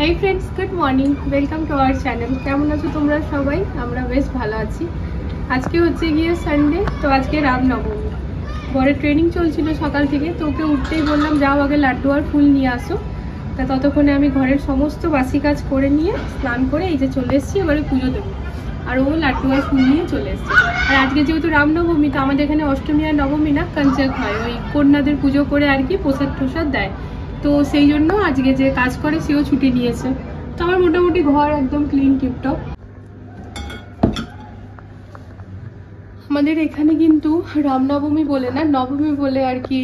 Hey friends, good morning, welcome to our channel. কেমন আছো তোমরা সবাই? আমরা বেশ ভালো আছি। আজকে হচ্ছে গিয়ে সানডে, তো আজকে রামনবমী। বরের ট্রেনিং চলছিল সকাল থেকে, তো ওকে উঠতেই বললাম যাও আগে লাড্ডু আর ফুল নিয়ে আসো। তা ততক্ষণে আমি ঘরের সমস্ত বাসি কাজ করে নিয়ে স্নান করে এই যে চলে এসেছি, এবারে পুজো দেবো। আর ও লাড্ডু আর ফুল নিয়ে চলে এসছে। আর আজকে যেহেতু রামনবমী, তো আমাদের এখানে অষ্টমী আর নবমী না কঞ্চক হয়, ওই কন্যাদের পুজো করে আর কি প্রসাদ টোসাদ দেয়। তো সেই জন্য আজকে যে কাজ করে সেও ছুটি নিয়েছে। তো আমার মোটামুটি ঘর একদম ক্লিন টিপটপ। আমাদের এখানে কিন্তু রামনবমী বলে না, নবমী বলে আর কি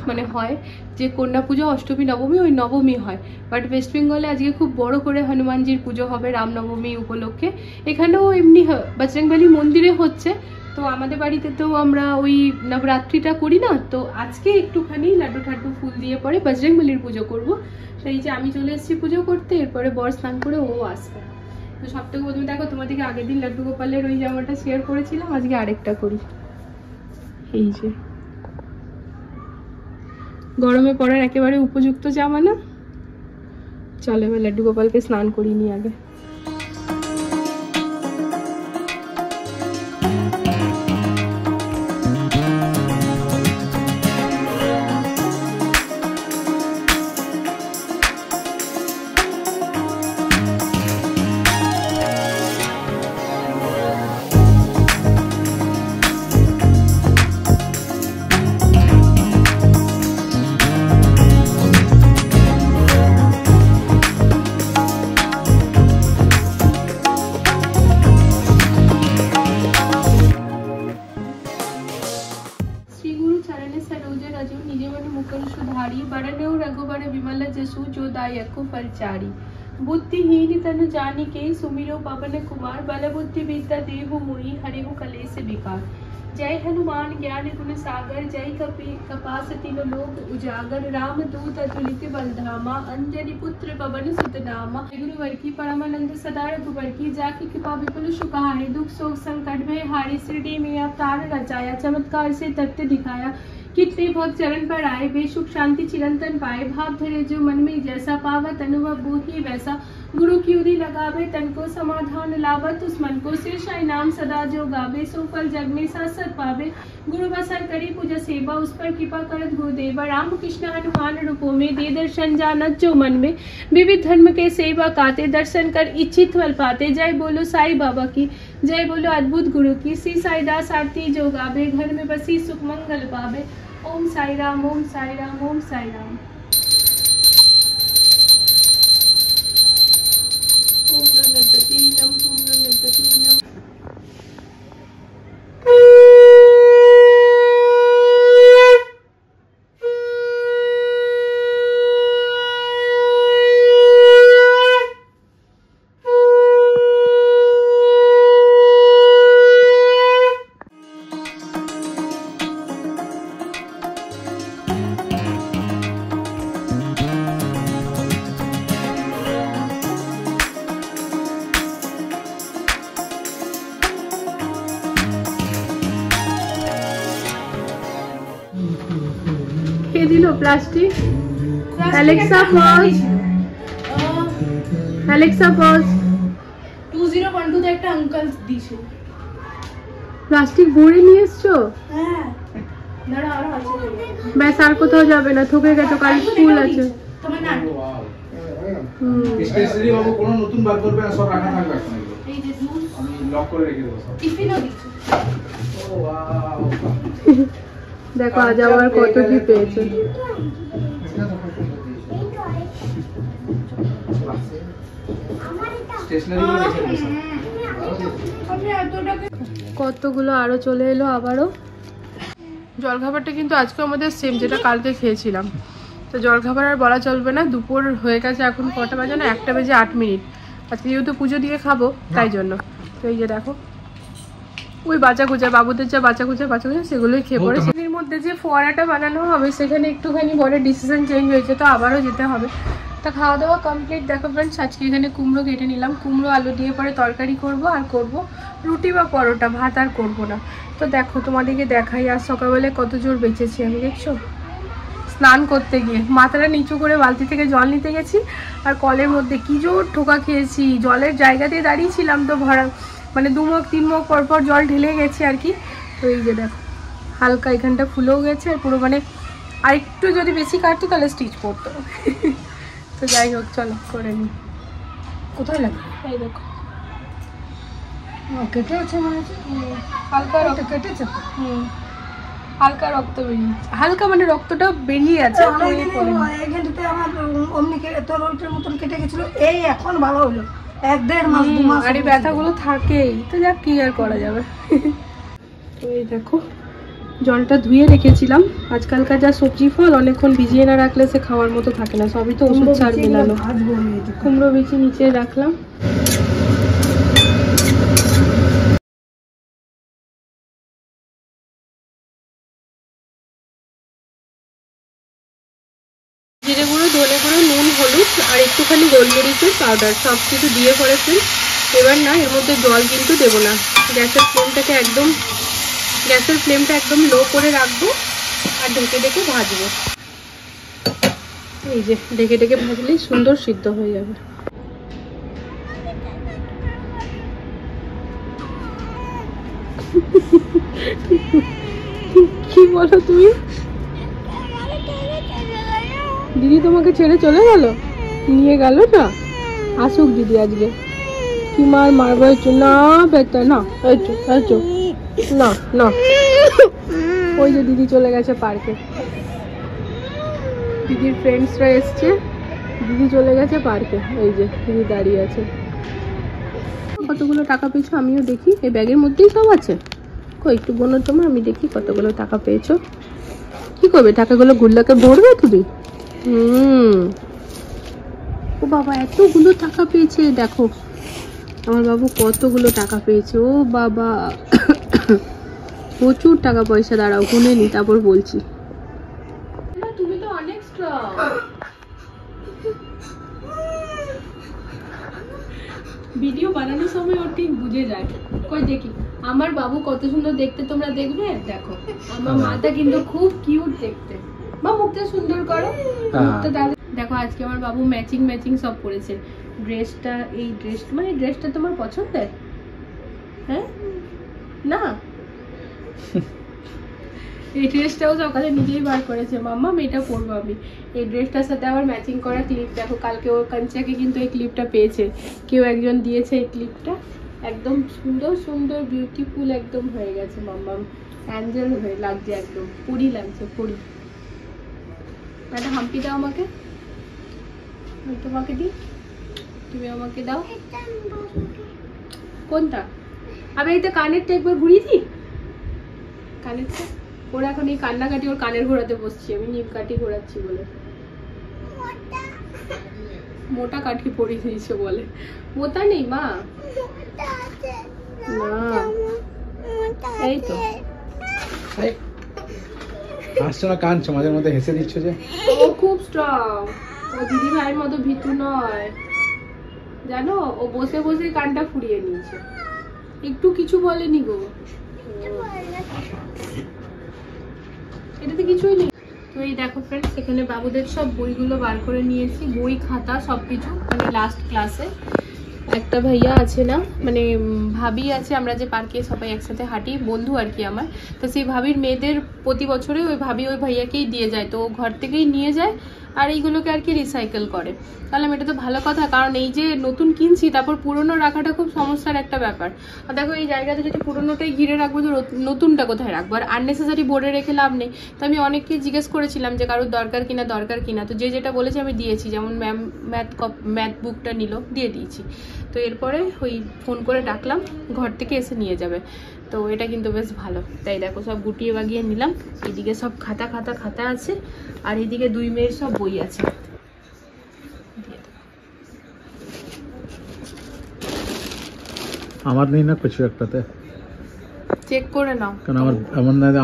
মানে হয় যে কন্যা পুজো অষ্টমী নবমী, ওই নবমী হয়। বাট ওয়েস্ট বেঙ্গলে আজকে খুব বড় করে হনুমানজির পুজো হবে রামনবমী উপলক্ষে। এখানেও এমনি বজরংবলী মন্দিরে হচ্ছে। তো আমাদের বাড়িতে তো আমরা ওই নবরাত্রিটা করি না, তো আজকে একটুখানি লাড্ডু ঠাড্ডু ফুল দিয়ে পরে বজরংবলীর পুজো করব। সেই যে আমি চলে এসেছি পুজো করতে, এরপরে বর স্নান করে ও আসবে। তো সব থেকে প্রথমে দেখো, তোমাদেরকে আগের দিন লাড্ডু গোপালের ওই জামাটা শেয়ার করেছিলাম, আজকে আরেকটা করি। এই যে গরমে পরার একেবারে উপযুক্ত জামা না? চলো এবার লাড্ডু গোপালকে স্নান করিয়ে নিই আগে। बुद्धिहीन तनु जानिके सुमिरो पवन कुमार बल बुद्धि विद्या देहु मोहि हरिहु कलेस विकार। जय हनुमान ज्ञान गुण सागर जय कपास तिन लोक उजागर राम दूत अतुलित बलधामा अंजनी पुत्र पवन सुत नामा। गुरुवर की परमानंद सदा रघुवर की जाकी कृपा विपुल सुखाए दुख शोक संकट भय हारी शिरडी में अवतार रचाया चमत्कार से तथ्य दिखाया। कितने भक्त चरण पर आए वे सुख शांति चिरंतन पाए भाव धरे जो मन में जैसा पावत अनुभव वो ही वैसा। गुरु की उरी लगावे तन को समाधान लावत उस मन को शीर्षाई नाम सदा जो गावे सो फल जग में सासत पावे। गुरु बसर करी पूजा सेवा उस पर कृपा करत गुरुदेवा। राम कृष्ण हनुमान रूपों में दे दर्शन जानत जो मन में विविध धर्म के सेवा काते दर्शन कर इच्छित फल पाते। जय बोलो साई बाबा की जय बोलो अद्भुत गुरु की श्री साईदास आरती जो गावे घर में बसी सुख मंगल पावे। ओम साई राम ओम साई राम ओम साई राम। ओम गणपति नम ओम गणपति नम। Plastic Alexa pause Alexa pause 2012 তে একটা আঙ্কেল দিছে প্লাস্টিক ভরে নিয়ে এসছো? হ্যাঁ দাঁড়া আর আছে ব্যাস আর কোথাও যাবে না, থকে গেছো, কাল স্কুল আছে তোমার না। স্পেশালি বাবু কোন নতুন বার করবে না, সব রাখা থাকবে এখন। এই যে আমি লক করে রেখে দেব সব। টিফিনও দিছো? ও ওয়াও, দেখো আজ আবার কত কি পেয়েছে। কতগুলো আরো চলে এলো আবারও। জলখাবারটা কিন্তু আজকে আমাদের সেম যেটা কালকে খেয়েছিলাম। তো জলখাবার আর বলা চলবে না, দুপুর হয়ে গেছে, এখন কটা বাজে না, 1টা বেজে 8 মিনিট। আজকে যেহেতু পুজো দিয়ে খাবো তাই জন্য। তো এই যে দেখো ওই বাচ্চা কুচা বাবুদের যা বাচ্চা কুচা সেগুলোই খেয়ে পড়ে। এর মধ্যে যে ফোয়ারাটা বানানো হবে সেখানে একটুখানি বড় ডিসিশন চেঞ্জ হয়েছে, তো আবারও যেতে হবে। তা খাওয়া দাওয়া কমপ্লিট। দেখো ফ্রেন্ডস, আজকে এখানে কুমড়ো কেটে নিলাম, কুমড়ো আলু দিয়ে পরে তরকারি করব, আর করব রুটি বা পরোটা, ভাত আর করবো না। তো দেখো তোমাদেরকে দেখাই, আর সকালবেলায় কত জোর বেঁচেছি আমি, দেখছো? স্নান করতে গিয়ে মাথাটা নিচু করে বালতি থেকে জল নিতে গেছি, আর কলের মধ্যে কি জোর ঠোকা খেয়েছি। জলের জায়গাতেই দাঁড়িয়েছিলাম তো ভরা, মানে 2 মগ 3 মগ পরপর জল ঢেলে গেছি আর কি। তো এই যে দেখো হালকা এখানটা ফুলেও গেছে, আর পুরো মানে আর একটু যদি বেশি কাটতো তাহলে স্টিচ পড়তো। তো যাই হোক চলো করে নিই। কোথায় লাগে? এই দেখো কেটে আছে মনে হচ্ছে। হালকা রক্ত কেটেছে তো। হালকা রক্ত বেরিয়েছে, হালকা মানে রক্তটা বেরিয়ে আছে। এইখানটাতে আমার অমনি তোর ওইটার মতন কেটে গেছিল, এই এখন ভালো হলো। 1-1.5 মাস 2 মাস আর এই ব্যথাগুলো থাকেই, তো যাক কি আর করা যাবে। তো এই দেখো জলটা ধুয়ে রেখেছিলাম। আজকালকার যা সবজি ফল অনেকক্ষণ ভিজিয়ে না রাখলে সে খাওয়ার মতো থাকে না, সবই তো ওষুধ সার মেলানো। কুমড়ো বিচি নিচে রাখলাম। জিরে গুঁড়ো, ধনে গুঁড়ো, নুন, হলুদ আর একটুখানি গোলমরিচের পাউডার সব কিছু দিয়ে করেছি। এবার না এর মধ্যে জল কিন্তু দেবো না, গ্যাসের ফ্লেমটা একদম লো করে রাখবো আর ঢেকে ঢেকে ভাজবো। এই যে ঢেকে ঢেকে ভাজলেই সুন্দর সিদ্ধ হয়ে যাবে। কি বলো তুমি? দিদি তোমাকে ছেড়ে চলে গেল? নিয়ে গেল না? আসুক দিদি আজকে। কি মারবো না বেটা, না না না। ওই যে দিদি চলে গেছে পার্কে, দিদির ফ্রেন্ডসরা এসছে, দিদি চলে গেছে পার্কে। ওই যে দিদি দাঁড়িয়ে আছে। কতগুলো টাকা পেয়েছো আমিও দেখি, এই ব্যাগের মধ্যেই সব আছে। কই একটু বোনো তোমার, আমি দেখি কতগুলো টাকা পেয়েছো। কি করবে টাকাগুলো? গুল্লাকে ভরবে তুমি? ও বাবা এতগুলো টাকা পেয়েছে, দেখো আমার বাবু কতগুলো টাকা পেয়েছে। ও বাবা প্রচুর টাকা পয়সা। দাঁড়াও গুনে নি তারপর বলছি। তুমি তো অনেক স্ট্রং। ভিডিও বানানোর সময় ও ঠিক বুঝে যায়। কই দেখি আমার বাবু কত সুন্দর দেখতে, তোমরা দেখবে। দেখো আমার মাটা কিন্তু খুব কিউট দেখতে। মা মুখটা সুন্দর করো, মুখটা দেখো। আজকে আমার বাবু ম্যাচিং সব পরেছে। ড্রেসটা, এই ড্রেসটা মানে ড্রেসটা তোমার পছন্দের? হ্যাঁ না এই ড্রেসটাও সকালে নিজেই বার করেছে, মাম্মা এটা পরবো আমি। এই ড্রেসটার সাথে আবার ম্যাচিং করা ক্লিপ দেখো। কালকে ওর কাঞ্চাকে কিন্তু এই ক্লিপটা পেয়েছে, কেউ একজন দিয়েছে এই ক্লিপটা। একদম সুন্দর বিউটিফুল একদম হয়ে গেছে। মাম্মা অ্যাঞ্জেল হয়ে লাগছে, একদম পরি লাগছে, পরি। একটা হাম্পি দাও আমাকে, তোমাকে দিই, তুমি আমাকে দাও। কোনটা? আমি এইটা কানেরটা একবার ঘুরিয়ে দিই, কানেরটা। ওর এখন এই কান্নাকাটি, ওর কানের ঘোরাতে বসছি আমি, নিপ কাঠি ঘোরাচ্ছি বলে। মোটা কাঠি পরিয়ে দিয়েছে বলে। মোটা নেই মা, না এই তো। হাসছো না কাঁদছো? মাঝে মধ্যে হেসে দিচ্ছ যে। ও খুব স্ট্রং, ও দিদি ভাইয়ের মতো ভীতু নয় জানো। ও বসে বসে কানটা ফুরিয়ে নিয়েছে, একটু কিছু বলেনি গো। এটাতে কিছুই নেই। তো এই দেখো ফ্রেন্ডস, এখানে বাবুদের সব বইগুলো বার করে নিয়েছি, বই খাতা সবকিছু। মানে লাস্ট ক্লাসে একটা ভাইয়া আছে না, মানে ভাবি আছে, আমরা যে পার্কে সবাই একসাথে হাঁটি, বন্ধু আর কি আমার। তো সেই ভাবির মেয়েদের প্রতি বছরে ওই ভাবি ওই ভাইয়াকেই দিয়ে যায়, তো ও ঘর থেকেই নিয়ে যায় আর এইগুলোকে আর কি রিসাইকেল করে। তাহলে এটা তো ভালো কথা, কারণ এই যে নতুন কিনছি তারপর পুরনো রাখাটা খুব সমস্যার একটা ব্যাপার। আর দেখো এই জায়গাতে যদি পুরনোটাই ঘিরে রাখবো তো নতুনটা কোথায় রাখবো? আর আননেসেসারি বোর্ডে রেখে লাভ নেই। তো আমি অনেককে জিজ্ঞেস করেছিলাম যে কারোর দরকার কিনা, তো যে যেটা বলেছে আমি দিয়েছি। যেমন ম্যাম ম্যাথ বুকটা নিল, দিয়ে দিয়েছি। তো এরপরে ওই ফোন করে ডাকলাম, ঘর থেকে এসে নিয়ে যাবে। তো এটা কিন্তু বেশ ভালো। তাই দেখো সব গুটিয়ে বাগিয়ে নিলাম। এদিকে সব খাতা আছে, আর এদিকে 2 মেয়ের সব বই আছে। আমার নেই না কিছু একটাতে, চেক করে নাও। কারণ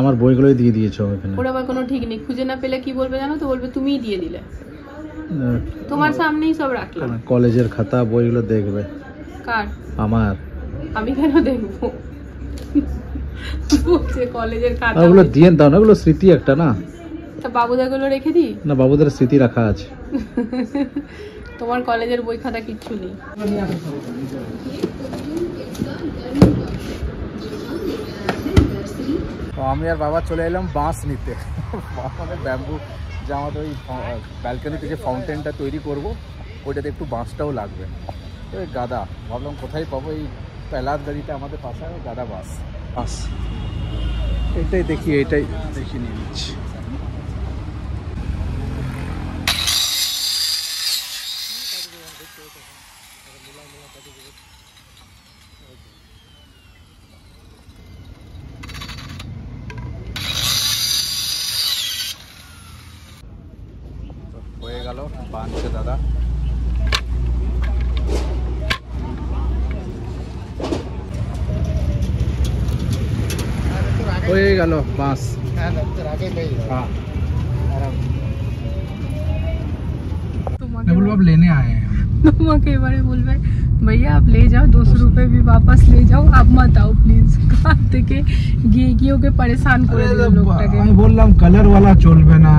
আমার বইগুলোই দিয়ে দিয়েছো ওখানে। ওর আবার কোনো ঠিক নেই, খুঁজে না পেলে কি বলবে জানো তো? বলবে তুমিই দিয়ে দিলে। তোমার সামনেই সব রাখলাম। কলেজের খাতা বইগুলো দেখবে। কার? আমার। আমি কেন দেখবো? কলেজের খাতা ওগুলো দিয়ে দাও না, ওগুলো স্মৃতি একটা না। তা বাবুদাগুলো রেখে দিই না, বাবুদের স্মৃতি রাখা আছে। তোমার কলেজের বই খাতা কিচ্ছু নেই। তো আমি আর বাবা চলে এলাম বাঁশ নিতে। আমাদের ব্যাম্বু যে আমাদের ওই ব্যালকনিতে যে ফাউন্টেনটা তৈরি করব, ওইটাতে একটু বাঁশটাও লাগবে। তো এই গাদা ভাবলাম কোথায় পাবো, এই পেলার গাড়িটা আমাদের পাশে গাদা বাঁশ। এটাই দেখি, এটাই দেখি নিয়ে নিচ্ছি। হয়ে গেল বাঁধছে দাদা। হয়ে গেল বাঁশ। लेने आए हैं। তোমাকে এবারে বলবে भैया आप ले जाओ 200 रुपए भी वापस ले जाओ, आप मत आओ प्लीज। কার থেকে গিয়ে গিয়ে ওকে পরেশান করে দিল লোকটাকে। আমি বললাম কালার वाला চলবে না,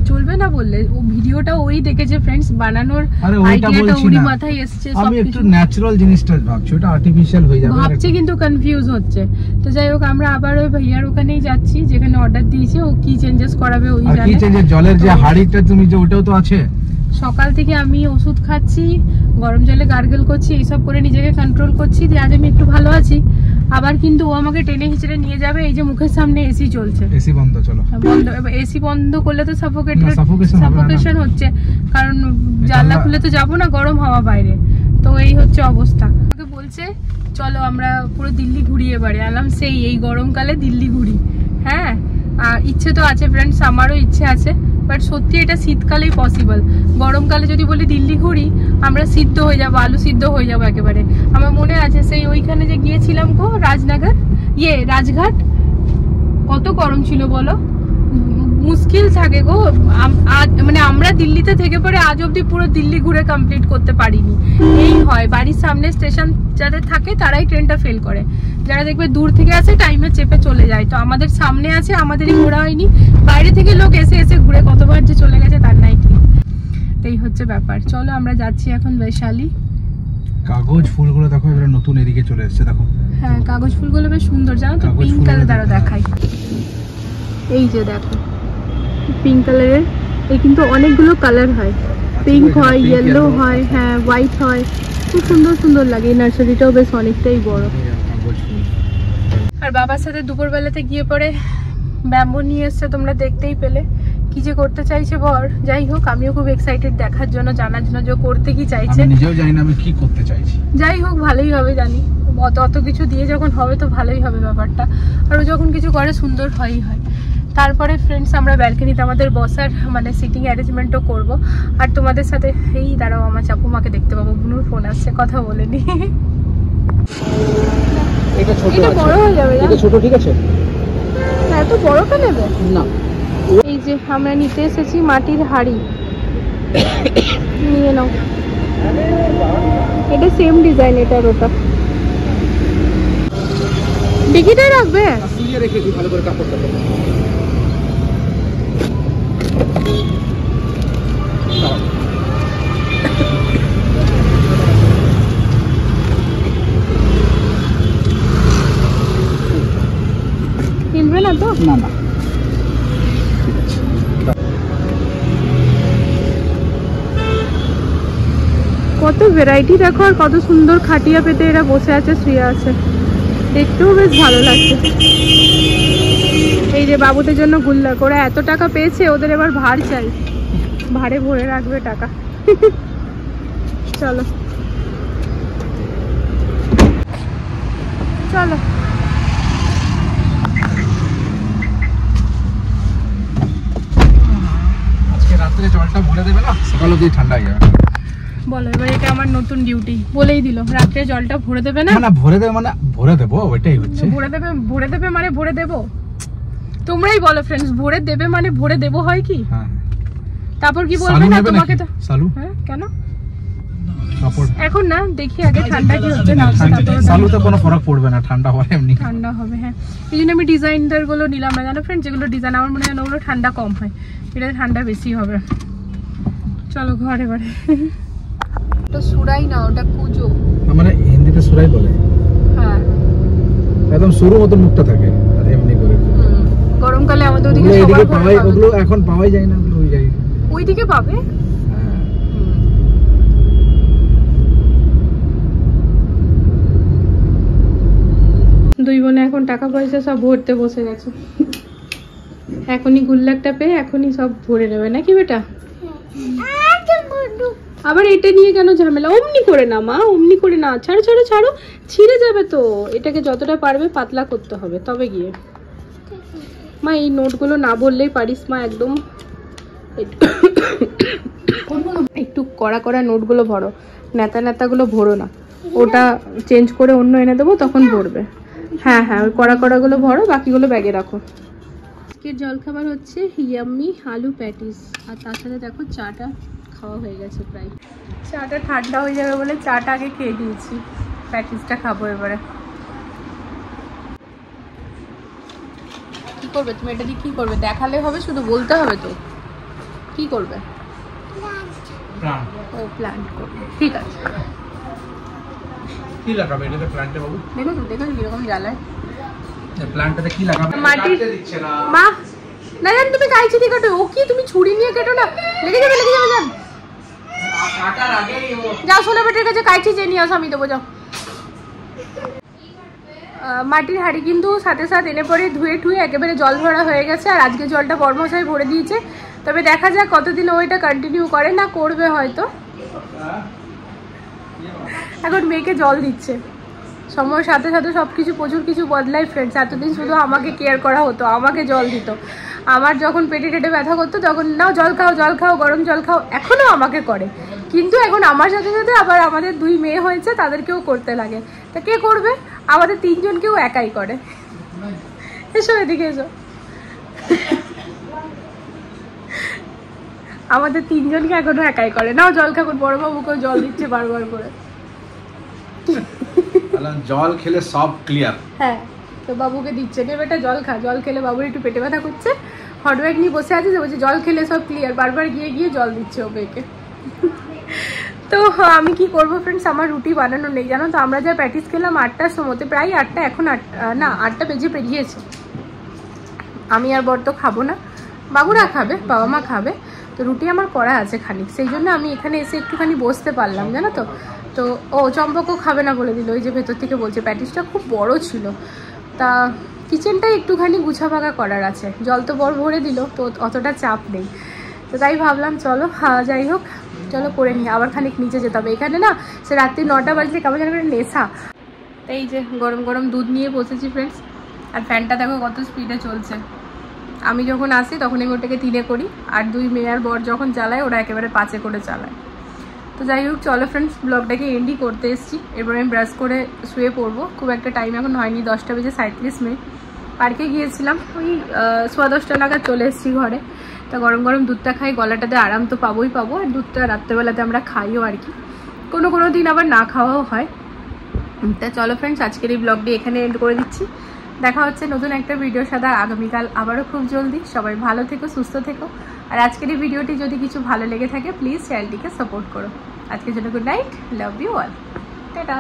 চলবে না বললে ও ভিডিওটা ওই দেখেছে ফ্রেন্ডস, বানানোর আইডিয়াটা ওরই মাথায় এসেছে। আমি একটু ন্যাচারাল জিনিসটা ভাবছি, ওটা আর্টিফিশিয়াল হয়ে যাবে ভাবছি, কিন্তু কনফিউজ হচ্ছে। তো যাই হোক আমরা আবার ওই ভাইয়ার ওখানেই যাচ্ছি যেখানে অর্ডার দিয়েছে, ও কি চেঞ্জেস করাবে ওই জানে। আর কি চেঞ্জেস, জলের যে হাড়িটা তুমি যে ওটাও তো আছে। সকাল থেকে আমি ওষুধ খাচ্ছি, গরম জলে গার্গল করছি, এইসব করে নিজেকে কন্ট্রোল করছি যে আজ আমি একটু ভালো আছি। আবার কিন্তু ও আমাকে টেনে হিচড়ে নিয়ে যাবে। এই যে মুখের সামনে এসি চলছে, এসি বন্ধ, চলো বন্ধ। এসি বন্ধ করলে তো সাফোকেশন হচ্ছে, কারণ জানলা খুলে তো যাবো না, গরম হাওয়া বাইরে। তো এই হচ্ছে অবস্থা। আমাকে বলছে চলো আমরা পুরো দিল্লি ঘুরি এবারে। আলাম সেই এই গরমকালে দিল্লি ঘুরি। হ্যাঁ ইচ্ছে তো আছে ফ্রেন্ডস, আমারও ইচ্ছে আছে, বাট সত্যি এটা শীতকালেই পসিবল। গরমকালে যদি বলি দিল্লি ঘুরি, আমরা সিদ্ধ হয়ে যাবো, আলু সিদ্ধ হয়ে যাবো একেবারে। আমার মনে আছে সেই ওইখানে যে গিয়েছিলাম গো রাজনগর, রাজঘাট, কত গরম ছিল বলো, মুশকিল থাকে গো। মানে আমরা দিল্লিতে থেকে পরে আজ অব্দি পুরো দিল্লি ঘুরে কমপ্লিট করতে পারিনি। এই হয়, বাড়ির সামনে স্টেশন যাদের থাকে তারাই ট্রেনটা ফেল করে, যারা দেখবে দূর থেকে আসে টাইমে চেপে চলে যায়। তো আমাদের সামনে আছে, আমাদেরই ঘোরা হয়নি। বাইরে থেকে লোক এসে এসে ঘুরে কতবার যে চলে গেছে তার নাই ঠিক। এই হচ্ছে ব্যাপার। চলো আমরা যাচ্ছি এখন বৈশালী। কাগজ ফুলগুলো দেখো এবারে নতুন এদিকে চলে এসেছে, দেখো। হ্যাঁ কাগজ ফুলগুলো বেশ সুন্দর, জানো তো, পিঙ্ক কালার। দ্বারা দেখাই, এই যে দেখো পিঙ্ক কালারের। এই কিন্তু অনেকগুলো কালার হয়, পিঙ্ক হয়, ইয়েলো হয়, হ্যাঁ হোয়াইট হয়, খুব সুন্দর সুন্দর লাগে। এই নার্সারিটাও বেশ অনেকটাই বড়। আর বাবার সাথে দুপুরবেলাতে গিয়ে পরে ব্যাম্বু নিয়ে এসছে, তোমরা দেখতেই পেলে। কি যে করতে চাইছে বর। যাই হোক আমিও খুব এক্সাইটেড দেখার জন্য, জানার জন্য যে করতে কি চাইছে। আমি নিজেও জানি না আমি কি করতে চাইছি। যাই হোক ভালোই হবে জানি, অত কিছু দিয়ে যখন হবে তো ভালোই হবে ব্যাপারটা। আর ও যখন কিছু করে সুন্দর হয়ই হয়। তারপরে ফ্রেন্ডস আমরা ব্যালকনিতে আমাদের বসার মানে সিটিং অ্যারেঞ্জমেন্টও করব। আর তোমাদের সাথে এই দাঁড়াও, আমার চাপুমাকে দেখতে পাবো, বুনুর ফোন আসছে, কথা বলে নি। এটা ছোট এটা বড় হয়ে যাবে, এটা ছোট, ঠিক আছে। এত বড়টা নেবে না। এই যে আমরা নিতে এসেছি মাটির হাঁড়ি, নিয়ে নাও। এটা সেম ডিজাইন, এটার ওটা। ডিকিটাই রাখবে, শুয়ে রেখেছি ভালো করে কাপড়টা। কিনবে না তো? না না, কত ভ্যারাইটি দেখো, আর কত সুন্দর খাটিয়া পেতে এরা বসে আছে, শুয়ে আছে, দেখতেও বেশ ভালো লাগছে। এই যে বাবুদের জন্য গুল্লাক, ওরা এত টাকা পেয়েছে, ওদের এবার ভার চাই, ভাড়ে ভরে রাখবে টাকা। চলো চলো। আজকে রাত্রে জলটা ভরে দেবে না, সকাল অবধি ঠান্ডা হয়ে যাবে। বলো এবার, এটা আমার নতুন ডিউটি, বলেই দিল রাত্রে জলটা ভরে দেবে না। না ভরে দেবে মানে ভরে দেবো, ওইটাই হচ্ছে। ভরে দেবে, ভরে দেবে মানে ভরে দেবো। তোমরাই বলো ফ্রেন্ডস, ভরে দেবে মানে ভরে দেবো হয় কি? হ্যাঁ। তারপর কি বলবে না তোমাকে তো? সালু? হ্যাঁ কেন? এখন না দেখি আগে ঠান্ডা কি হচ্ছে না চালুতে কোনো ফরক পড়বে না, ঠান্ডা হয় এমনি ঠান্ডা হবে। হ্যাঁ এই জন্য আমি ডিজাইনদার গুলো নিলাম না জানো ফ্রেন্ড, যেগুলো ডিজাইন আমার মনে হয় ওগুলো ঠান্ডা কম হয়, এটা ঠান্ডা বেশি হবে। চলো ঘরে ঘরে। ওটা সুরাই না, ওটা কুজো, মানে হিন্দিতে সুরাই বলে। হ্যাঁ একদম শুরু মতো মুখটা থাকে আর এমনি করে। গরমকালে আমাদের ওদিকে সবার পাওয়াই, ওগুলো এখন পাওয়াই যায় না, ওগুলো ওই যায় ওইদিকে পাবে। দুই বোনে এখন টাকা পয়সা সব ভরতে বসে গেছে, এখনই গুল্লাকটা পেয়ে এখনই সব ভরে নেবে নাকি বেটা? আবার এটা নিয়ে কেন ঝামেলা? অমনি করে না মা, অমনি করে না, ছাড়ো ছাড়ো ছাড়ো, ছিঁড়ে যাবে তো। এটাকে যতটা পারবে পাতলা করতে হবে তবে গিয়ে। মা এই নোটগুলো না বললেই পারিস মা, একদম একটু কড়া কড়া নোটগুলো ভরো, নেতা নেতাগুলো ভরো না, ওটা চেঞ্জ করে অন্য এনে দেবো তখন ভরবে। হ্যাঁ হ্যাঁ ওই কড়া কড়াগুলো ভরো, বাকিগুলো ব্যাগে রাখো। আজকের জলখাবার হচ্ছে ইয়াম্মি আলু প্যাটিস, আর তার সাথে দেখো চাটা খাওয়া হয়ে গেছে প্রায়। চাটা ঠান্ডা হয়ে যাবে বলে চাটা আগে খেয়ে দিয়েছি, প্যাটিসটা খাবো এবারে। কি করবে তুমি এটা দিয়ে? কি করবে দেখালে হবে, শুধু বলতে হবে তো কি করবে? ও প্ল্যান্ট করবে, ঠিক আছে। কি লাগাবে এটাতে প্ল্যান্টে বাবু? দেখো তো, দেখো কিরকম জ্বালায় প্ল্যান্টটাতে কি লাগাবে? মাটি দিচ্ছে না মা, না জান তুমি কাইছি দিয়ে কাটো। ও কি তুমি ছুরি নিয়ে কেটো না, লেগে যাবে লেগে যাবে। জান কাটার আগেই ও যাও সোনা বেটের কাছে কাইছি চেয়ে নিয়ে আসো, আমি দেবো যাও। মাটির হাঁড়ি কিন্তু সাথে সাথে এনে পরে ধুয়ে ঠুয়ে একেবারে জল ভরা হয়ে গেছে, আর আজকে জলটা বর্মশাই ভরে দিয়েছে। তবে দেখা যাক কতদিন ও এটা কন্টিনিউ করে, না করবে হয়তো। এখন মেয়েকে জল দিচ্ছে, সময়ের সাথে সাথে সব কিছু প্রচুর কিছু বদলায় ফ্রেন্ডস। এতদিন শুধু আমাকে কেয়ার করা হতো, আমাকে জল দিত। আমার যখন পেটে টেটে ব্যথা করতো তখন নাও জল খাও জল খাও, গরম জল খাও, এখনও আমাকে করে। কিন্তু এখন আমার সাথে সাথে আবার আমাদের দুই মেয়ে হয়েছে, তাদেরকেও করতে লাগে। তা কে করবে? আমাদের তিনজনকেও একাই করে। এসো এদিকে এসো, আমাদের তিনজনকে এখনো একাই করে। নাও জল খাবো, বড় বাবুকেও জল দিচ্ছে বারবার করে। জল খেলে সব ক্লিয়ার। হ্যাঁ তো বাবুকে দিচ্ছে, নে বেটা জল খা, জল খেলে বাবুর একটু পেটে ব্যথা করছে, হট ব্যাগ নিয়ে বসে আছে, বলছে জল খেলে সব ক্লিয়ার, বারবার গিয়ে গিয়ে জল দিচ্ছে ও মেয়েকে। তো আমি কি করবো ফ্রেন্ডস, আমার রুটি বানানো নেই জানো তো। আমরা যা প্যাটিস খেলাম 8টার সময়তে, প্রায় 8টা, এখন 8টা বেজে পেরিয়েছে। আমি আর বর তো খাবো না, বাবুরা খাবে, বাবা মা খাবে। তো রুটি আমার করা আছে খানিক, সেই জন্য আমি এখানে এসে একটুখানি বসতে পারলাম জানো তো। তো ও চম্পকও খাবে না বলে দিল, ওই যে ভেতর থেকে বলছে। প্যাটিসটা খুব বড় ছিল, তা কিচেনটা একটুখানি গুছাভাগা করার আছে। জল তো বড় ভরে দিল, তো অতটা চাপ নেই। তো তাই ভাবলাম চলো যাই হোক, চলো করে নিই। আবার খানিক নিচে যেতে হবে, এখানে না সে রাত্রি 9টা বাজলে কেমন যেন করে নেশা। তাই যে গরম গরম দুধ নিয়ে বসেছি ফ্রেন্ডস, আর ফ্যানটা দেখো কত স্পিডে চলছে। আমি যখন আসি তখন আমি ওটাকে 3-এ করি, আর দুই মেয়ে আর বর যখন চালায় ওরা একেবারে 5-এ করে চালায়। তো যাই হোক চলো ফ্রেন্ডস, ব্লগটাকে এন্ডই করতে এসেছি। এবার আমি ব্রাশ করে শুয়ে পড়বো, খুব একটা টাইম এখন হয়নি, 10টা বেজে 37 মিনিট। পার্কে গিয়েছিলাম, ওই 10:15 নাগাদ চলে এসেছি ঘরে। তা গরম গরম দুধটা খাই, গলাটাতে আরাম তো পাবোই পাবো, আর দুধটা রাত্রেবেলাতে আমরা খাইও আর কি, কোনো দিন আবার না খাওয়াও হয়। তা চলো ফ্রেন্ডস, আজকের এই ব্লগটি এখানে এন্ড করে দিচ্ছি। দেখা হচ্ছে নতুন একটা ভিডিওর সাথে আগামীকাল আবারও খুব জলদি। সবাই ভালো থেকো, সুস্থ থেকো। আর আজকের এই ভিডিওটি যদি কিছু ভালো লেগে থাকে প্লিজ চ্যানেলটিকে সাপোর্ট করো। আজকের জন্য good night, love you all, tata.